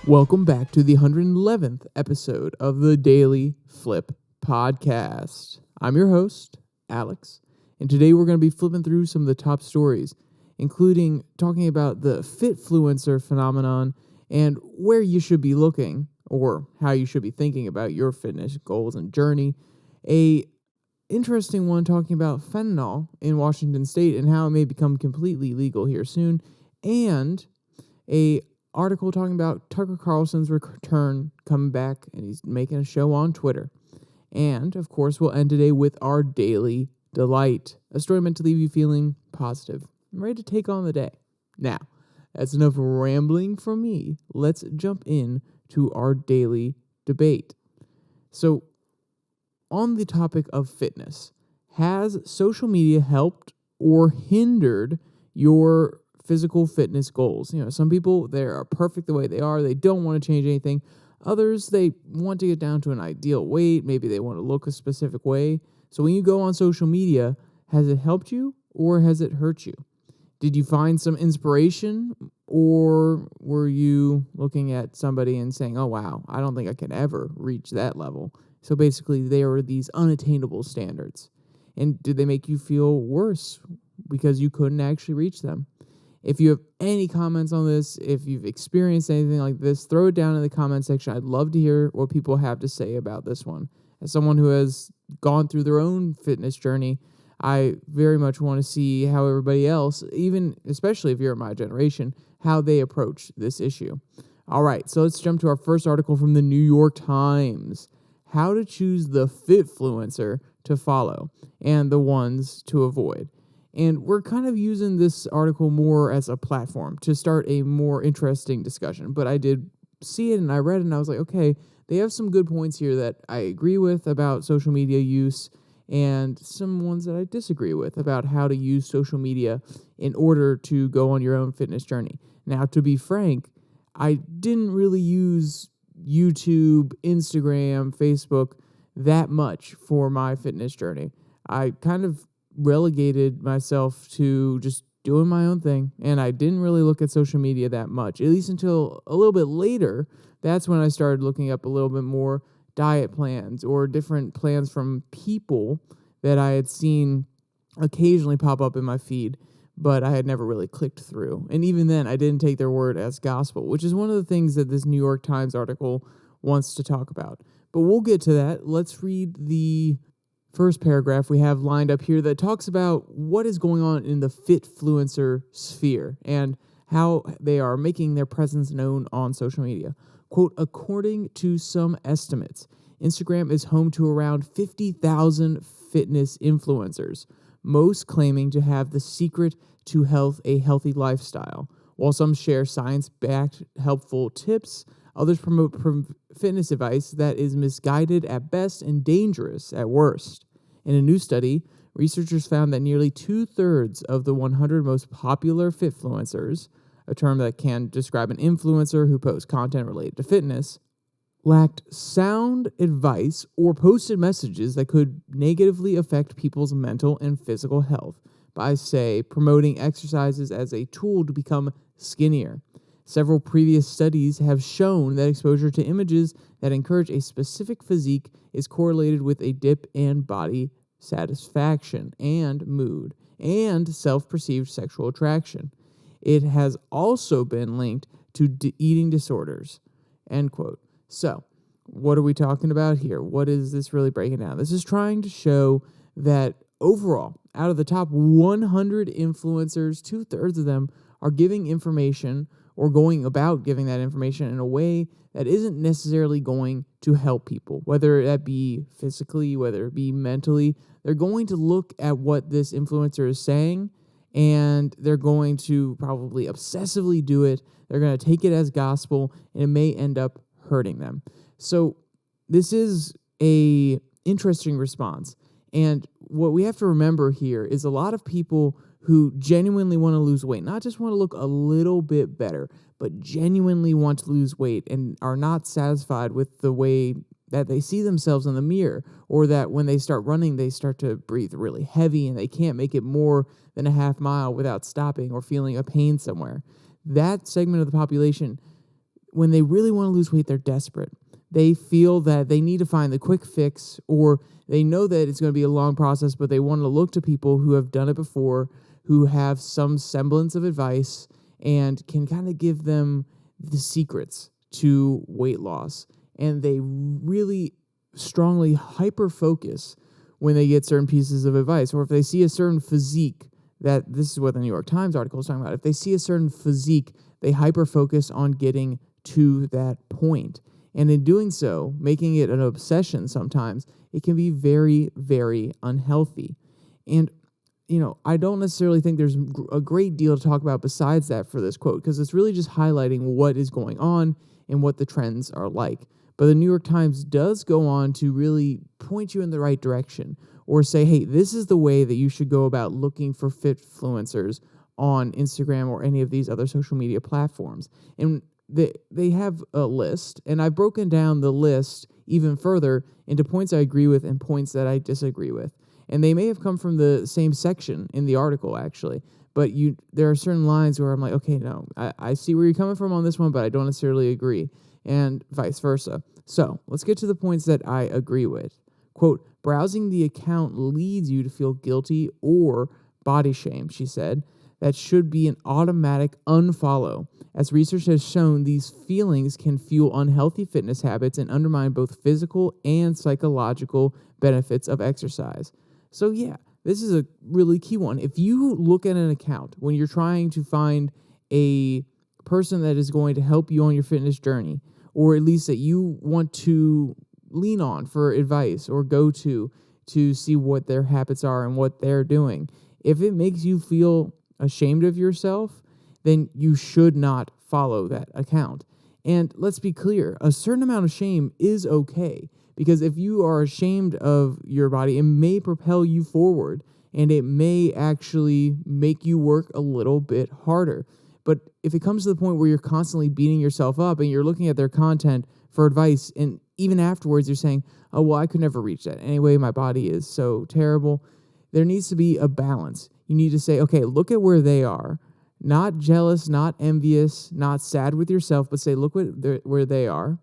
Welcome back to the 111th episode of the DailyFlip podcast. I'm your host, Alex, and today we're going to be flipping through some of the top stories, including talking about the fitfluencer phenomenon and where you should be looking or how you should be thinking about your fitness goals and journey. A interesting one talking about fentanyl in Washington State and how it may become completely legal here soon, and a article talking about Tucker Carlson's return, coming back, and he's making a show on Twitter. And, of course, we'll end today with our Daily Delight, a story meant to leave you feeling positive and ready to take on the day. Now, that's enough rambling from me. Let's jump in to our daily debate. So, on the topic of fitness, has social media helped or hindered your physical fitness goals? You know, some people, they are perfect the way they are. They don't want to change anything. Others, they want to get down to an ideal weight. Maybe they want to look a specific way. So when you go on social media, has it helped you or has it hurt you? Did you find some inspiration, or were you looking at somebody and saying, oh, wow, I don't think I can ever reach that level? So basically, they are these unattainable standards. And did they make you feel worse because you couldn't actually reach them? If you have any comments on this, if you've experienced anything like this, throw it down in the comment section. I'd love to hear what people have to say about this one. As someone who has gone through their own fitness journey, I very much want to see how everybody else, even especially if you're in my generation, how they approach this issue. All right, so let's jump to our first article from the New York Times. How to choose the fitfluencer to follow and the ones to avoid. And we're kind of using this article more as a platform to start a more interesting discussion. But I did see it and I read it and I was like, okay, they have some good points here that I agree with about social media use and some ones that I disagree with about how to use social media in order to go on your own fitness journey. Now, to be frank, I didn't really use YouTube, Instagram, Facebook that much for my fitness journey. I kind of relegated myself to just doing my own thing, and I didn't really look at social media that much, at least until a little bit later. That's when I started looking up a little bit more diet plans or different plans from people that I had seen occasionally pop up in my feed, but I had never really clicked through. And even then, I didn't take their word as gospel, which is one of the things that this New York Times article wants to talk about. But we'll get to that. Let's read the first paragraph we have lined up here that talks about what is going on in the fitfluencer sphere and how they are making their presence known on social media. Quote, according to some estimates, Instagram is home to around 50,000 fitness influencers, most claiming to have the secret to a healthy lifestyle. While some share science-backed helpful tips, others promote fitness advice that is misguided at best and dangerous at worst. In a new study, researchers found that nearly 2/3 of the 100 most popular fitfluencers, a term that can describe an influencer who posts content related to fitness, lacked sound advice or posted messages that could negatively affect people's mental and physical health by, say, promoting exercises as a tool to become skinnier. Several previous studies have shown that exposure to images that encourage a specific physique is correlated with a dip in body satisfaction and mood and self-perceived sexual attraction. It has also been linked to eating disorders, end quote. So, what are we talking about here? What is this really breaking down? This is trying to show that overall, out of the top 100 influencers, 2/3 of them are giving information or going about giving that information in a way that isn't necessarily going to help people, whether that be physically, whether it be mentally. They're going to look at what this influencer is saying, and they're going to probably obsessively do it. They're going to take it as gospel, and it may end up hurting them. So this is a interesting response. And what we have to remember here is a lot of people who genuinely want to lose weight, not just want to look a little bit better, but genuinely want to lose weight and are not satisfied with the way that they see themselves in the mirror, or that when they start running, they start to breathe really heavy and they can't make it more than a half mile without stopping or feeling a pain somewhere. That segment of the population, when they really want to lose weight, they're desperate. They feel that they need to find the quick fix, or they know that it's going to be a long process, but they want to look to people who have done it before, who have some semblance of advice and can kind of give them the secrets to weight loss. And they really strongly hyper-focus when they get certain pieces of advice, or if they see a certain physique, that this is what the New York Times article is talking about. If they see a certain physique, they hyper-focus on getting to that point. And in doing so, making it an obsession sometimes, it can be very, very unhealthy. And, I don't necessarily think there's a great deal to talk about besides that for this quote, because it's really just highlighting what is going on and what the trends are like. But the New York Times does go on to really point you in the right direction, or say, hey, this is the way that you should go about looking for fitfluencers on Instagram or any of these other social media platforms. And they have a list, and I've broken down the list even further into points I agree with and points that I disagree with. And they may have come from the same section in the article, actually. But there are certain lines where I'm like, okay, no, I see where you're coming from on this one, but I don't necessarily agree, and vice versa. So let's get to the points that I agree with. Quote, browsing the account leads you to feel guilty or body shame, she said. That should be an automatic unfollow. As research has shown, these feelings can fuel unhealthy fitness habits and undermine both physical and psychological benefits of exercise. So yeah, this is a really key one. If you look at an account when you're trying to find a person that is going to help you on your fitness journey, or at least that you want to lean on for advice or go to see what their habits are and what they're doing, if it makes you feel ashamed of yourself, then you should not follow that account. And let's be clear, a certain amount of shame is okay, because if you are ashamed of your body, it may propel you forward, and it may actually make you work a little bit harder. But if it comes to the point where you're constantly beating yourself up and you're looking at their content for advice, and even afterwards you're saying, oh, well, I could never reach that. Anyway, my body is so terrible. There needs to be a balance. You need to say, okay, look at where they are. Not jealous, not envious, not sad with yourself, but say, look where they are.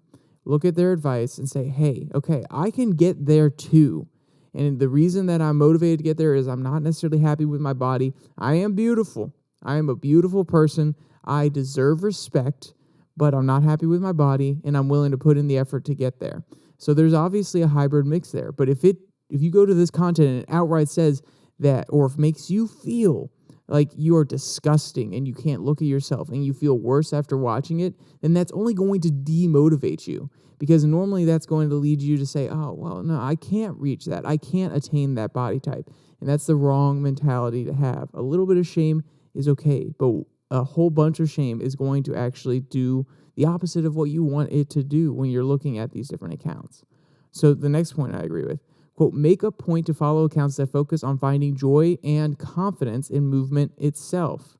Look at their advice and say, hey, okay, I can get there too. And the reason that I'm motivated to get there is I'm not necessarily happy with my body. I am beautiful. I am a beautiful person. I deserve respect, but I'm not happy with my body, and I'm willing to put in the effort to get there. So there's obviously a hybrid mix there. But if you go to this content and it outright says that, or if it makes you feel like you are disgusting and you can't look at yourself and you feel worse after watching it, then that's only going to demotivate you, because normally that's going to lead you to say, oh, well, no, I can't reach that. I can't attain that body type. And that's the wrong mentality to have. A little bit of shame is okay, but a whole bunch of shame is going to actually do the opposite of what you want it to do when you're looking at these different accounts. So the next point I agree with. Quote, make a point to follow accounts that focus on finding joy and confidence in movement itself.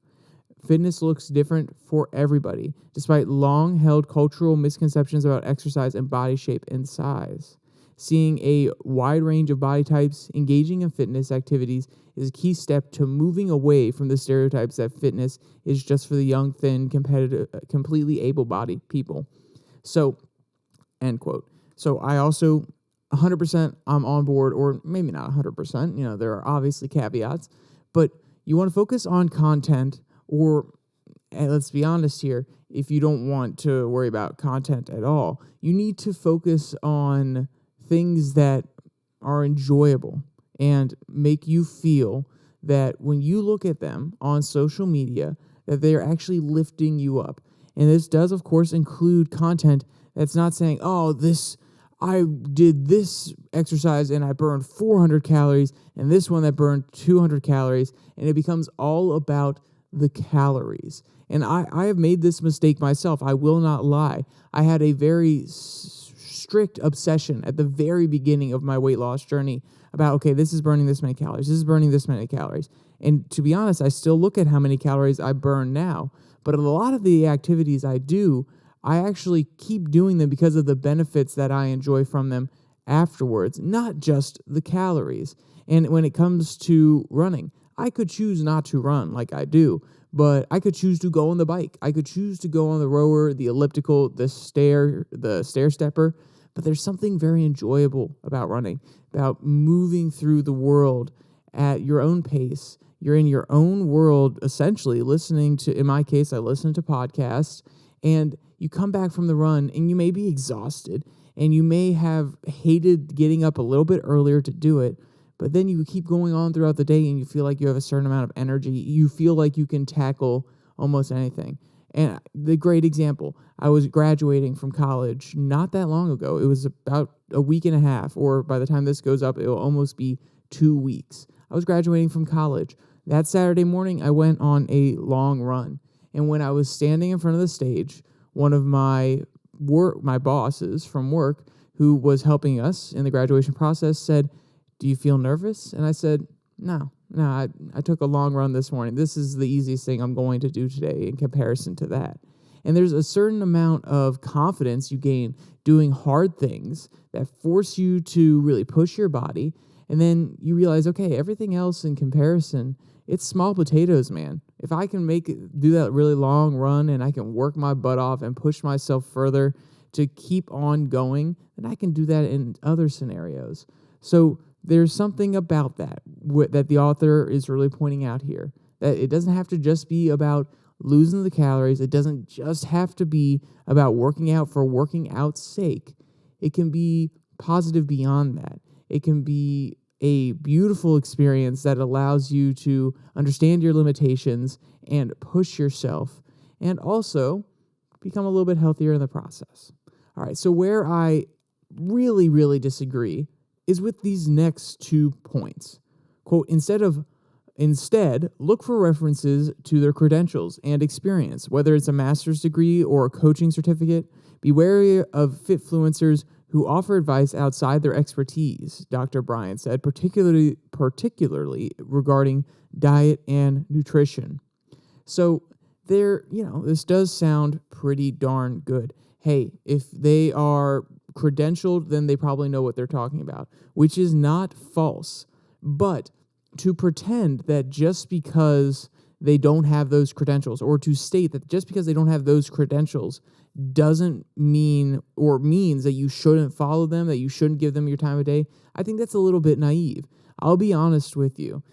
Fitness looks different for everybody, despite long-held cultural misconceptions about exercise and body shape and size. Seeing a wide range of body types engaging in fitness activities is a key step to moving away from the stereotypes that fitness is just for the young, thin, competitive, completely able-bodied people. So, end quote. So I also 100% I'm on board, or maybe not 100%, there are obviously caveats, but you want to focus on content, or let's be honest here, if you don't want to worry about content at all, you need to focus on things that are enjoyable and make you feel that when you look at them on social media, that they're actually lifting you up. And this does, of course, include content that's not saying, oh, I did this exercise and I burned 400 calories, and this one that burned 200 calories, and it becomes all about the calories. And I have made this mistake myself. I will not lie. I had a very strict obsession at the very beginning of my weight loss journey about, okay, this is burning this many calories. This is burning this many calories. And to be honest, I still look at how many calories I burn now. But a lot of the activities I do, I actually keep doing them because of the benefits that I enjoy from them afterwards, not just the calories. And when it comes to running, I could choose not to run like I do, but I could choose to go on the bike. I could choose to go on the rower, the elliptical, the stair stepper. But there's something very enjoyable about running, about moving through the world at your own pace. You're in your own world, essentially listening to, in my case, I listen to podcasts, and you come back from the run and you may be exhausted and you may have hated getting up a little bit earlier to do it, but then you keep going on throughout the day and you feel like you have a certain amount of energy. You feel like you can tackle almost anything. And the great example, I was graduating from college not that long ago. It was about a week and a half, or by the time this goes up, it will almost be 2 weeks. I was graduating from college. That Saturday morning, I went on a long run. And when I was standing in front of the stage, one of my bosses from work who was helping us in the graduation process said, "Do you feel nervous?" And I said, No, I took a long run this morning. This is the easiest thing I'm going to do today in comparison to that. And there's a certain amount of confidence you gain doing hard things that force you to really push your body. And then you realize, okay, everything else in comparison, it's small potatoes, man. If I can do that really long run and I can work my butt off and push myself further to keep on going, then I can do that in other scenarios. So there's something about that that the author is really pointing out here, that it doesn't have to just be about losing the calories. It doesn't just have to be about working out for working out's sake. It can be positive beyond that. It can be a beautiful experience that allows you to understand your limitations and push yourself, and also become a little bit healthier in the process. All right, so where I really, really disagree is with these next 2 points. Quote, Instead, look for references to their credentials and experience, whether it's a master's degree or a coaching certificate. Be wary of fitfluencers who offer advice outside their expertise, Dr. Bryant said, particularly regarding diet and nutrition. So this does sound pretty darn good. Hey, if they are credentialed, then they probably know what they're talking about, which is not false. But to pretend that just because they don't have those credentials, or to state that just because they don't have those credentials doesn't mean or means that you shouldn't follow them, that you shouldn't give them your time of day, I think that's a little bit naive. I'll be honest with you.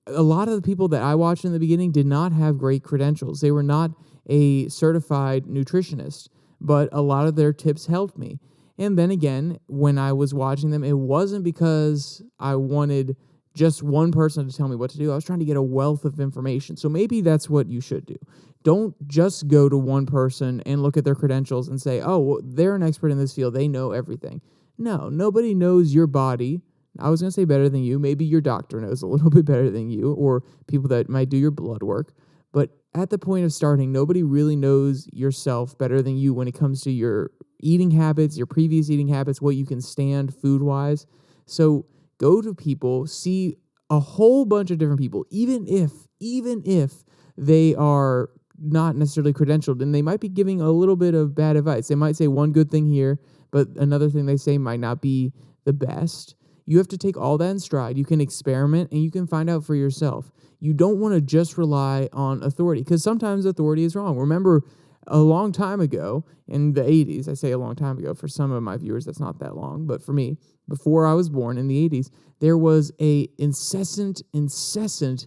A lot of the people that I watched in the beginning did not have great credentials. They were not a certified nutritionist, but a lot of their tips helped me. And then again, when I was watching them, it wasn't because I wanted just one person to tell me what to do. I was trying to get a wealth of information. So maybe that's what you should do. Don't just go to one person and look at their credentials and say, oh, well, they're an expert in this field. They know everything. No, nobody knows your body. I was going to say better than you. Maybe your doctor knows a little bit better than you, or people that might do your blood work. But at the point of starting, nobody really knows yourself better than you when it comes to your eating habits, your previous eating habits, what you can stand food-wise. So go to people, see a whole bunch of different people, even if they are not necessarily credentialed, and they might be giving a little bit of bad advice. They might say one good thing here, but another thing they say might not be the best. You have to take all that in stride. You can experiment, and you can find out for yourself. You don't want to just rely on authority, because sometimes authority is wrong. Remember, a long time ago, in the 80s, I say a long time ago, for some of my viewers, that's not that long, but for me, before I was born in the 80s, there was a incessant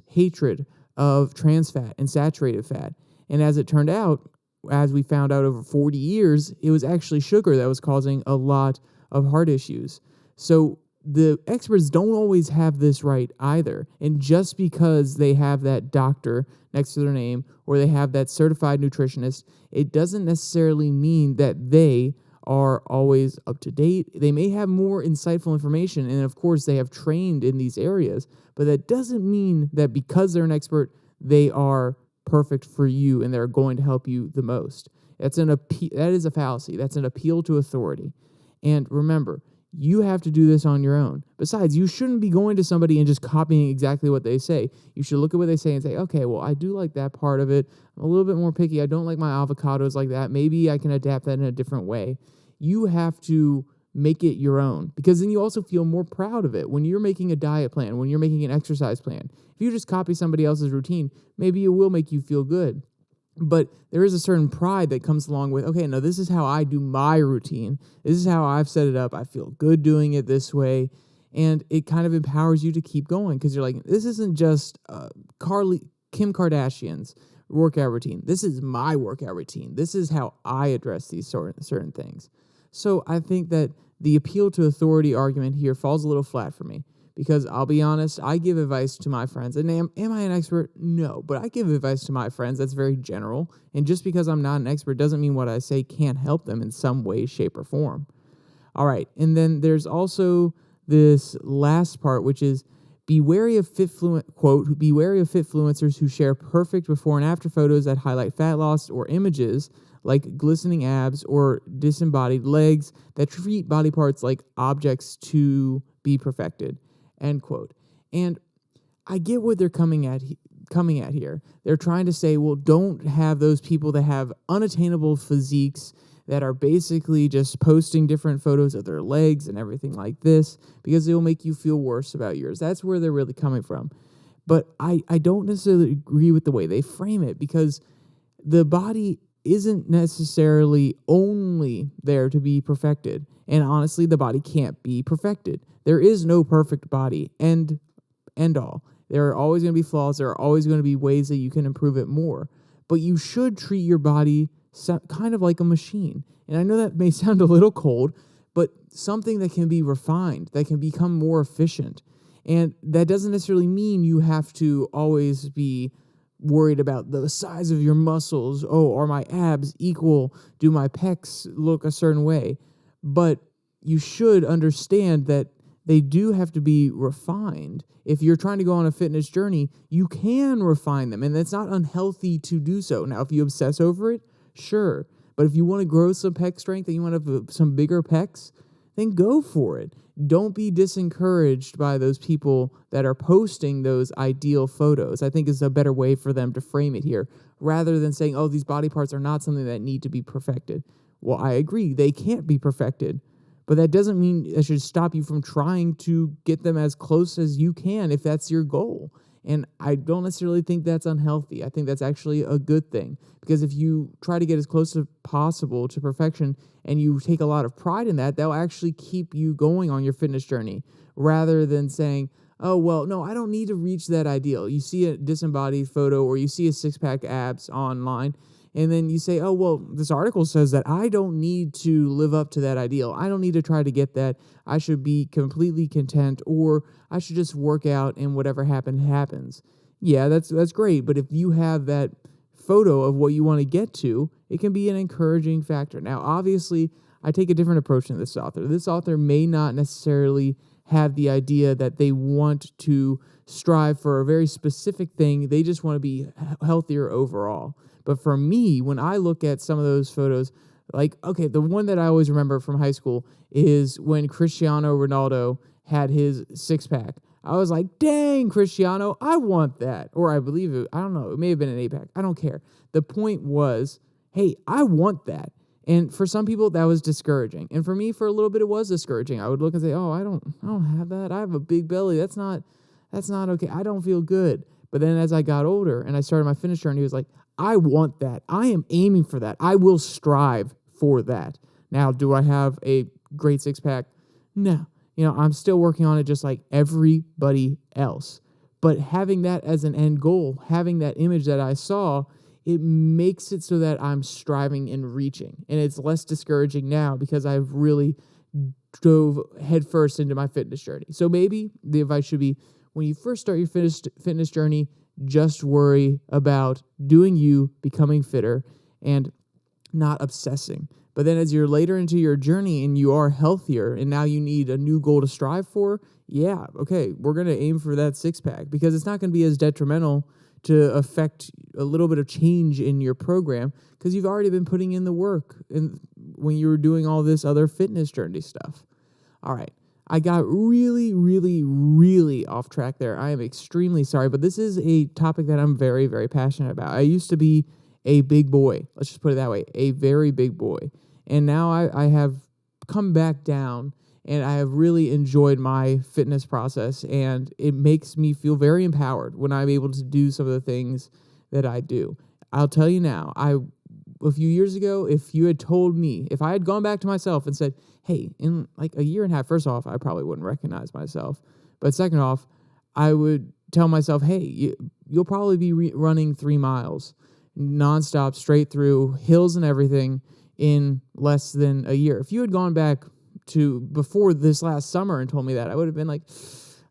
hatred of trans fat and saturated fat. And as it turned out, as we found out over 40 years, it was actually sugar that was causing a lot of heart issues. So the experts don't always have this right either. And just because they have that doctor next to their name, or they have that certified nutritionist, it doesn't necessarily mean that they are always up to date. They may have more insightful information, and of course they have trained in these areas, but that doesn't mean that because they're an expert, they are perfect for you and they're going to help you the most. That is a fallacy. That's an appeal to authority. And remember, you have to do this on your own. Besides, you shouldn't be going to somebody and just copying exactly what they say. You should look at what they say and say, okay, well, I do like that part of it. I'm a little bit more picky. I don't like my avocados like that. Maybe I can adapt that in a different way. You have to make it your own, because then you also feel more proud of it. When you're making a diet plan, when you're making an exercise plan, if you just copy somebody else's routine, maybe it will make you feel good. But there is a certain pride that comes along with, okay, no, this is how I do my routine. This is how I've set it up. I feel good doing it this way. And it kind of empowers you to keep going, because you're like, this isn't just Kim Kardashian's workout routine. This is my workout routine. This is how I address these certain things. So I think that the appeal to authority argument here falls a little flat for me, because I'll be honest, I give advice to my friends. And am I an expert? No, but I give advice to my friends that's very general. And just because I'm not an expert doesn't mean what I say can't help them in some way, shape, or form. All right, and then there's also this last part, which is be wary of be wary of fitfluencers who share perfect before and after photos that highlight fat loss, or images like glistening abs or disembodied legs that treat body parts like objects to be perfected, end quote. And I get what they're coming at here. They're trying to say, well, don't have those people that have unattainable physiques that are basically just posting different photos of their legs and everything like this, because it will make you feel worse about yours. That's where they're really coming from. But I don't necessarily agree with the way they frame it, because the body isn't necessarily only there to be perfected. And honestly, the body can't be perfected. There is no perfect body, end all. There are always going to be flaws. There are always going to be ways that you can improve it more. But you should treat your body kind of like a machine. And I know that may sound a little cold, but something that can be refined, that can become more efficient. And that doesn't necessarily mean you have to always be worried about the size of your muscles. Oh, are my abs equal? Do my pecs look a certain way? But you should understand that they do have to be refined. If you're trying to go on a fitness journey, you can refine them, and it's not unhealthy to do so. Now, if you obsess over it, sure. But if you want to grow some pec strength and you want to have some bigger pecs, then go for it. Don't be disencouraged by those people that are posting those ideal photos. I think is a better way for them to frame it here, rather than saying, oh, these body parts are not something that need to be perfected. Well, I agree. They can't be perfected. But that doesn't mean it should stop you from trying to get them as close as you can if that's your goal. And I don't necessarily think that's unhealthy. I think that's actually a good thing, because if you try to get as close as possible to perfection and you take a lot of pride in that, that'll actually keep you going on your fitness journey, rather than saying, oh, well, no, I don't need to reach that ideal. You see a disembodied photo or you see a six-pack abs online, and then you say, oh, well, this article says that I don't need to live up to that ideal. I don't need to try to get that. I should be completely content, or I should just work out and whatever happens. Yeah, that's great. But if you have that photo of what you want to get to, it can be an encouraging factor. Now, obviously, I take a different approach than this author. This author may not necessarily have the idea that they want to strive for a very specific thing. They just want to be healthier overall. But for me, when I look at some of those photos, like, okay, the one that I always remember from high school is when Cristiano Ronaldo had his six-pack. I was like, dang, Cristiano, I want that. Or I believe it, I don't know, it may have been an eight-pack. I don't care. The point was, hey, I want that. And for some people, that was discouraging. And for me, for a little bit, it was discouraging. I would look and say, oh, I don't have that. I have a big belly. That's not okay. I don't feel good. But then as I got older and I started my fitness journey, it was like, I want that. I am aiming for that. I will strive for that. Now, do I have a great six-pack? No. I'm still working on it just like everybody else. But having that as an end goal, having that image that I saw, it makes it so that I'm striving and reaching. And it's less discouraging now because I've really dove headfirst into my fitness journey. So maybe the advice should be, when you first start your fitness journey, just worry about doing you, becoming fitter, and not obsessing. But then as you're later into your journey and you are healthier and now you need a new goal to strive for, yeah, okay, we're going to aim for that six-pack, because it's not going to be as detrimental to affect a little bit of change in your program, because you've already been putting in the work when you were doing all this other fitness journey stuff. All right. I got really, really, really off track there. I am extremely sorry, but this is a topic that I'm very, very passionate about. I used to be a big boy. Let's just put it that way, a very big boy. And now I have come back down, and I have really enjoyed my fitness process, and it makes me feel very empowered when I'm able to do some of the things that I do. I'll tell you now, a few years ago, if you had told me, if I had gone back to myself and said, hey, in like a year and a half, first off, I probably wouldn't recognize myself. But second off, I would tell myself, hey, you'll probably be running 3 miles nonstop, straight through hills and everything in less than a year. If you had gone back to before this last summer and told me that, I would have been like,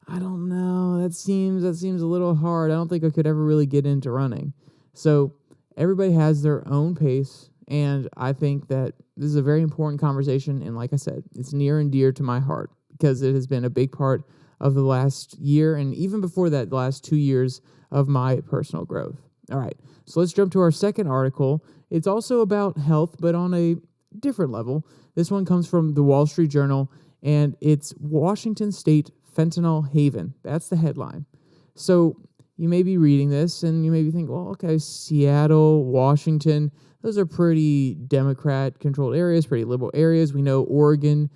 I don't know, that seems a little hard. I don't think I could ever really get into running. So everybody has their own pace, and I think that this is a very important conversation, and like I said, it's near and dear to my heart because it has been a big part of the last year, and even before that, the last 2 years of my personal growth. All right, so let's jump to our second article. It's also about health, but on a different level. This one comes from the Wall Street Journal, and it's Washington State Fentanyl Haven. That's the headline. So you may be reading this, and you may be thinking, well, okay, Seattle, Washington, those are pretty Democrat-controlled areas, pretty liberal areas. We know Oregon,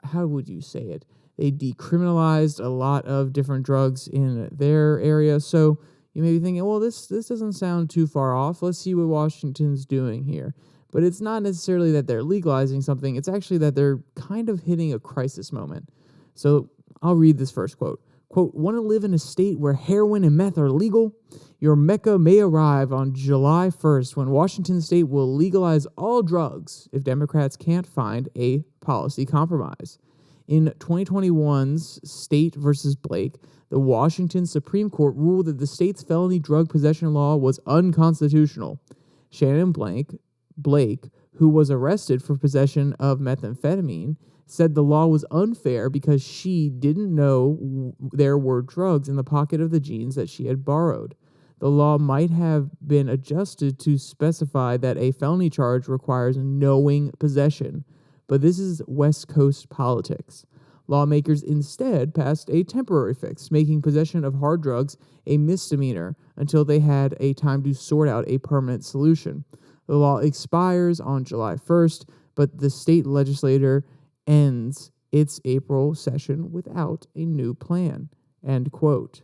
how would you say it? They decriminalized a lot of different drugs in their area. So you may be thinking, well, this doesn't sound too far off. Let's see what Washington's doing here. But it's not necessarily that they're legalizing something. It's actually that they're kind of hitting a crisis moment. So I'll read this first quote. Quote, want to live in a state where heroin and meth are legal? Your Mecca may arrive on July 1st when Washington State will legalize all drugs if Democrats can't find a policy compromise. In 2021's State versus Blake, the Washington Supreme Court ruled that the state's felony drug possession law was unconstitutional. Shannon Blake, who was arrested for possession of methamphetamine, said the law was unfair because she didn't know there were drugs in the pocket of the jeans that she had borrowed. The law might have been adjusted to specify that a felony charge requires knowing possession, but this is West Coast politics. Lawmakers instead passed a temporary fix, making possession of hard drugs a misdemeanor until they had a time to sort out a permanent solution. The law expires on July 1st, but the state legislature ends its April session without a new plan. End quote.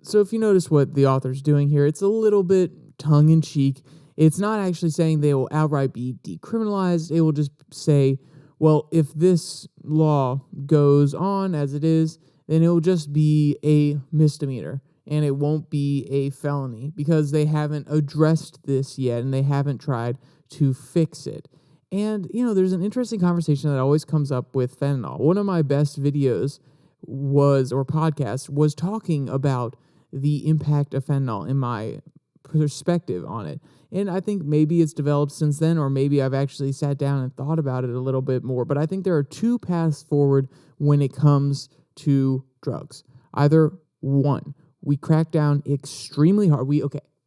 So if you notice what the author's doing here, it's a little bit tongue-in-cheek. It's not actually saying they will outright be decriminalized. It will just say, well, if this law goes on as it is, then it will just be a misdemeanor and it won't be a felony because they haven't addressed this yet and they haven't tried to fix it. And, there's an interesting conversation that always comes up with fentanyl. One of my best videos podcasts was talking about the impact of fentanyl and my perspective on it. And I think maybe it's developed since then, or maybe I've actually sat down and thought about it a little bit more. But I think there are two paths forward when it comes to drugs. Either one, we crack down extremely hard.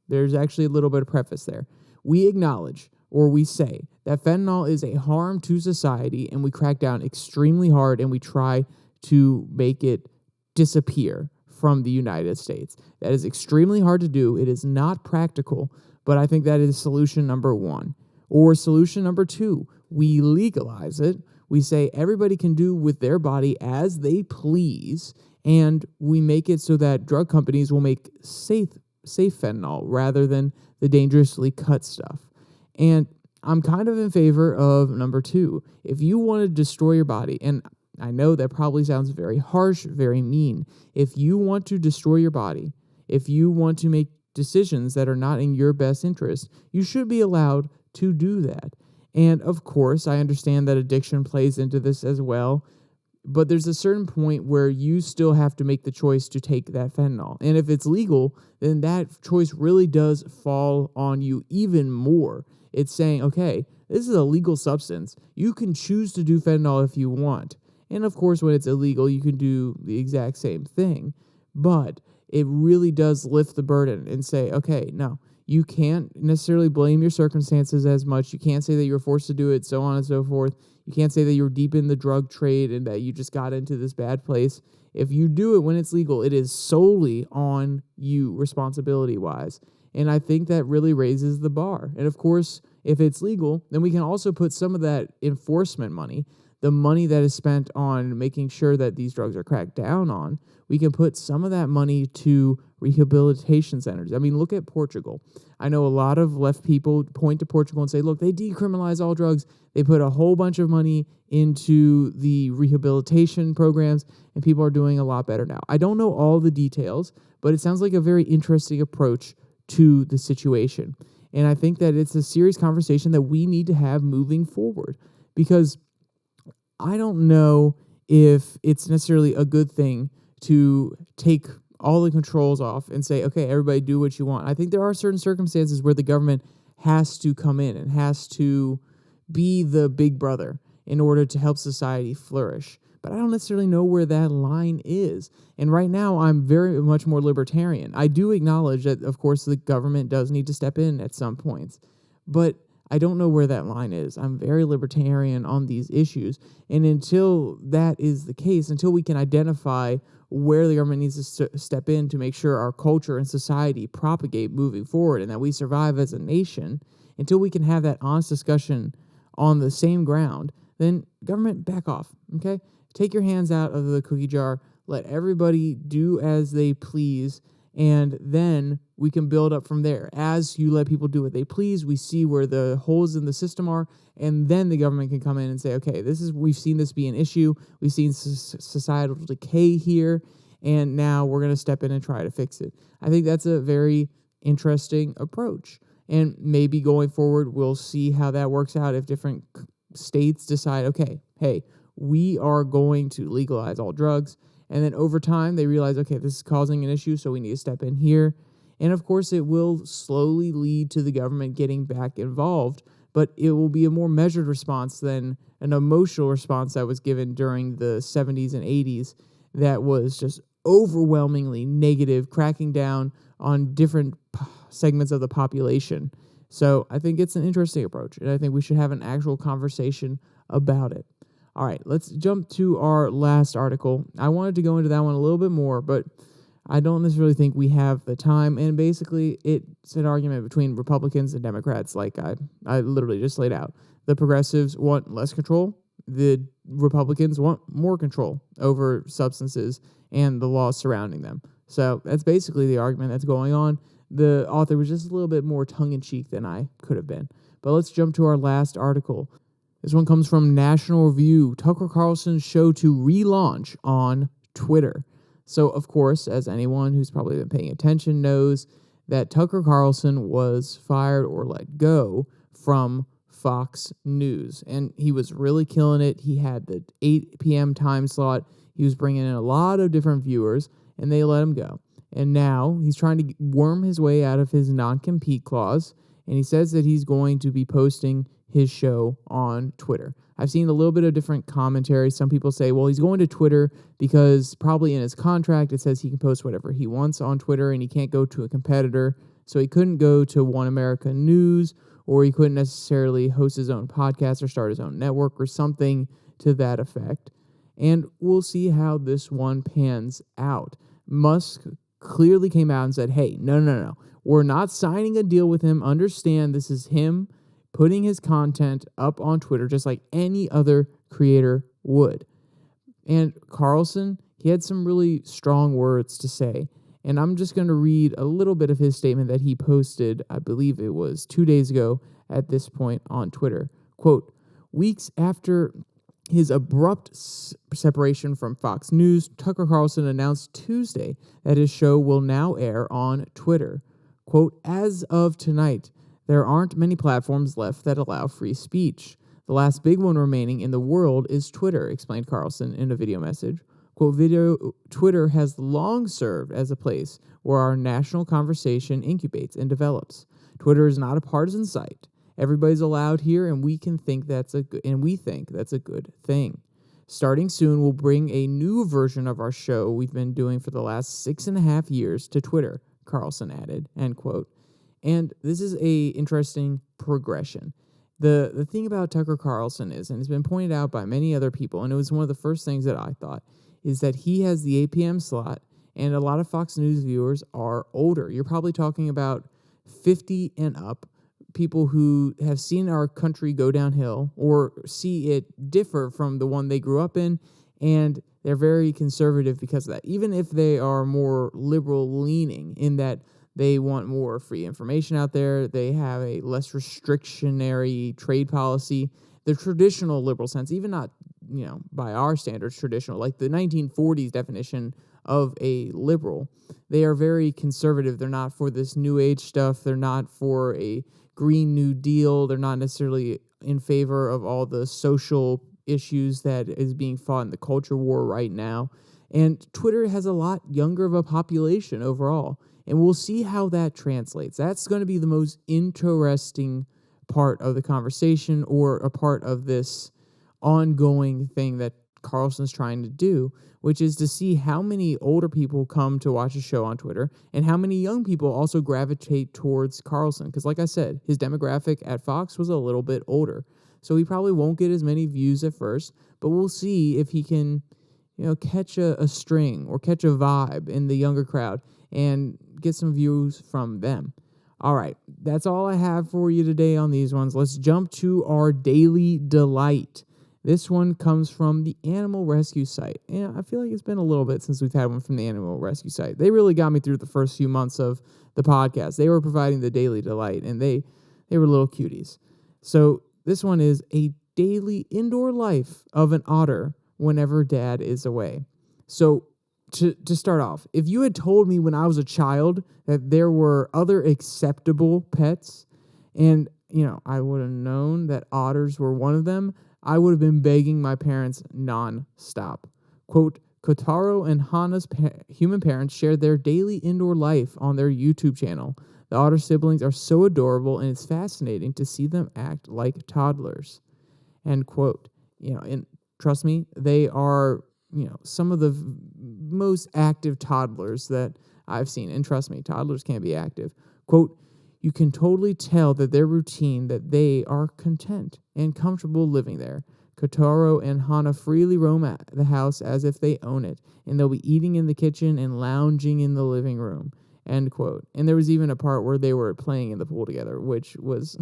There's actually a little bit of preface there. We acknowledge or we say that fentanyl is a harm to society and we crack down extremely hard and we try to make it disappear from the United States. That is extremely hard to do. It is not practical, but I think that is solution number one. Or solution number two, we legalize it. We say everybody can do with their body as they please, and we make it so that drug companies will make safe fentanyl rather than the dangerously cut stuff. And I'm kind of in favor of number two. If you want to destroy your body, and I know that probably sounds very harsh, very mean. If you want to destroy your body, if you want to make decisions that are not in your best interest, you should be allowed to do that. And of course, I understand that addiction plays into this as well, but there's a certain point where you still have to make the choice to take that fentanyl. And if it's legal, then that choice really does fall on you even more. It's saying, okay, this is a legal substance. You can choose to do fentanyl if you want. And of course, when it's illegal, you can do the exact same thing. But it really does lift the burden and say, okay, no, you can't necessarily blame your circumstances as much. You can't say that you were forced to do it, so on and so forth. You can't say that you're deep in the drug trade and that you just got into this bad place. If you do it when it's legal, it is solely on you responsibility-wise. And I think that really raises the bar. And of course, if it's legal, then we can also put some of that enforcement money, the money that is spent on making sure that these drugs are cracked down on, we can put some of that money to rehabilitation centers. I mean, look at Portugal. I know a lot of left people point to Portugal and say, look, they decriminalize all drugs. They put a whole bunch of money into the rehabilitation programs, and people are doing a lot better now. I don't know all the details, but it sounds like a very interesting approach to the situation. And I think that it's a serious conversation that we need to have moving forward, because I don't know if it's necessarily a good thing to take all the controls off and say, okay, everybody do what you want. I think there are certain circumstances where the government has to come in and has to be the big brother in order to help society flourish. But I don't necessarily know where that line is. And right now, I'm very much more libertarian. I do acknowledge that, of course, the government does need to step in at some points. But I don't know where that line is. I'm very libertarian on these issues. And until that is the case, until we can identify where the government needs to step in to make sure our culture and society propagate moving forward and that we survive as a nation, until we can have that honest discussion on the same ground, then government, back off, okay? Take your hands out of the cookie jar, let everybody do as they please, and then we can build up from there. As you let people do what they please, we see where the holes in the system are, and then the government can come in and say, okay, we've seen this be an issue, we've seen societal decay here, and now we're going to step in and try to fix it. I think that's a very interesting approach, and maybe going forward, we'll see how that works out if different states decide, okay, hey, we are going to legalize all drugs. And then over time, they realize, okay, this is causing an issue, so we need to step in here. And of course, it will slowly lead to the government getting back involved, but it will be a more measured response than an emotional response that was given during the 70s and 80s that was just overwhelmingly negative, cracking down on different segments of the population. So I think it's an interesting approach, and I think we should have an actual conversation about it. All right, let's jump to our last article. I wanted to go into that one a little bit more, but I don't necessarily think we have the time. And basically, it's an argument between Republicans and Democrats, like I literally just laid out. The progressives want less control. The Republicans want more control over substances and the laws surrounding them. So that's basically the argument that's going on. The author was just a little bit more tongue-in-cheek than I could have been. But let's jump to our last article. This one comes from National Review. Tucker Carlson's show to relaunch on Twitter. So, of course, as anyone who's probably been paying attention knows, that Tucker Carlson was fired or let go from Fox News. And he was really killing it. He had the 8 p.m. time slot. He was bringing in a lot of different viewers, and they let him go. And now he's trying to worm his way out of his non-compete clause, and he says that he's going to be posting his show on Twitter. I've seen a little bit of different commentary. Some people say, well, he's going to Twitter because probably in his contract it says he can post whatever he wants on Twitter and he can't go to a competitor. So he couldn't go to One America News, or he couldn't necessarily host his own podcast or start his own network or something to that effect. And we'll see how this one pans out. Musk clearly came out and said, hey, no. We're not signing a deal with him. Understand this is him putting his content up on Twitter just like any other creator would. And Carlson, he had some really strong words to say. And I'm just going to read a little bit of his statement that he posted, I believe it was 2 days ago at this point on Twitter. Quote, weeks after his abrupt separation from Fox News, Tucker Carlson announced Tuesday that his show will now air on Twitter. Quote, as of tonight, there aren't many platforms left that allow free speech. The last big one remaining in the world is Twitter, explained Carlson in a video message. Quote, Twitter has long served as a place where our national conversation incubates and develops. Twitter is not a partisan site. Everybody's allowed here, and we think that's a good thing. Starting soon, we'll bring a new version of our show we've been doing for the last 6.5 years to Twitter, Carlson added, end quote. And this is a interesting progression. The thing about Tucker Carlson is, and it's been pointed out by many other people, and it was one of the first things that I thought, is that he has the 8 p.m. slot, and a lot of Fox News viewers are older. You're probably talking about 50 and up, people who have seen our country go downhill or see it differ from the one they grew up in, and they're very conservative because of that. Even if they are more liberal leaning in that they want more free information out there, they have a less restrictionary trade policy, the traditional liberal sense, even not, by our standards traditional, like the 1940s definition of a liberal. They are very conservative. They're not for this new age stuff. They're not for a Green New Deal. They're not necessarily in favor of all the social issues that is being fought in the culture war right now. And Twitter has a lot younger of a population overall. And we'll see how that translates. That's going to be the most interesting part of the conversation, or a part of this ongoing thing that Carlson's trying to do, which is to see how many older people come to watch a show on Twitter and how many young people also gravitate towards Carlson. Because like I said, his demographic at Fox was a little bit older. So he probably won't get as many views at first, but we'll see if he can, catch a string or catch a vibe in the younger crowd and get some views from them. All right, that's all I have for you today on these ones. Let's jump to our Daily Delight. This one comes from the Animal Rescue site. And I feel like it's been a little bit since we've had one from the Animal Rescue site. They really got me through the first few months of the podcast. They were providing the Daily Delight, and they were little cuties. So this one is a daily indoor life of an otter whenever dad is away. So to start off, if you had told me when I was a child that there were other acceptable pets, and, I would have known that otters were one of them, I would have been begging my parents non-stop. Quote, Kotaro and Hana's human parents shared their daily indoor life on their YouTube channel. The otter siblings are so adorable, and it's fascinating to see them act like toddlers. End quote. And trust me, they are, some of the most active toddlers that I've seen. And trust me, toddlers can be active. Quote, you can totally tell that their routine, that they are content and comfortable living there. Kotaro and Hana freely roam at the house as if they own it, and they'll be eating in the kitchen and lounging in the living room. End quote. And there was even a part where they were playing in the pool together, which was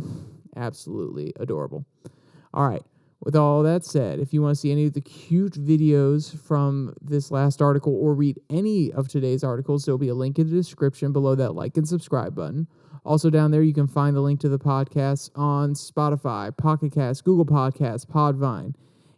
absolutely adorable. All right. With all that said, if you want to see any of the cute videos from this last article or read any of today's articles, there'll be a link in the description below that like and subscribe button. Also down there, you can find the link to the podcast on Spotify, Pocket Cast, Google Podcasts, Podvine,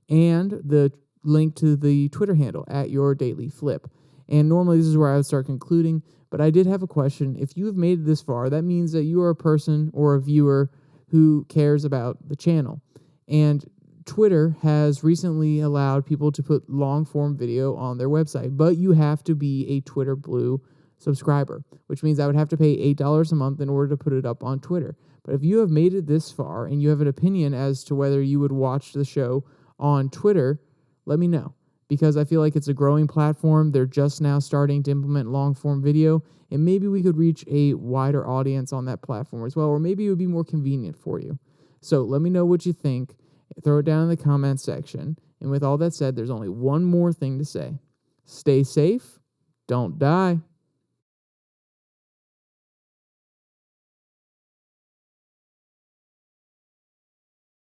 and the link to the Twitter handle at @YourDailyFlip. And normally this is where I would start concluding, but I did have a question. If you have made it this far, that means that you are a person or a viewer who cares about the channel. And Twitter has recently allowed people to put long-form video on their website, but you have to be a Twitter Blue subscriber, which means I would have to pay $8 a month in order to put it up on Twitter. But if you have made it this far and you have an opinion as to whether you would watch the show on Twitter, let me know, because I feel like it's a growing platform. They're just now starting to implement long-form video, and maybe we could reach a wider audience on that platform as well, or maybe it would be more convenient for you. So let me know what you think. Throw it down in the comments section. And with all that said, there's only one more thing to say. Stay safe. Don't die.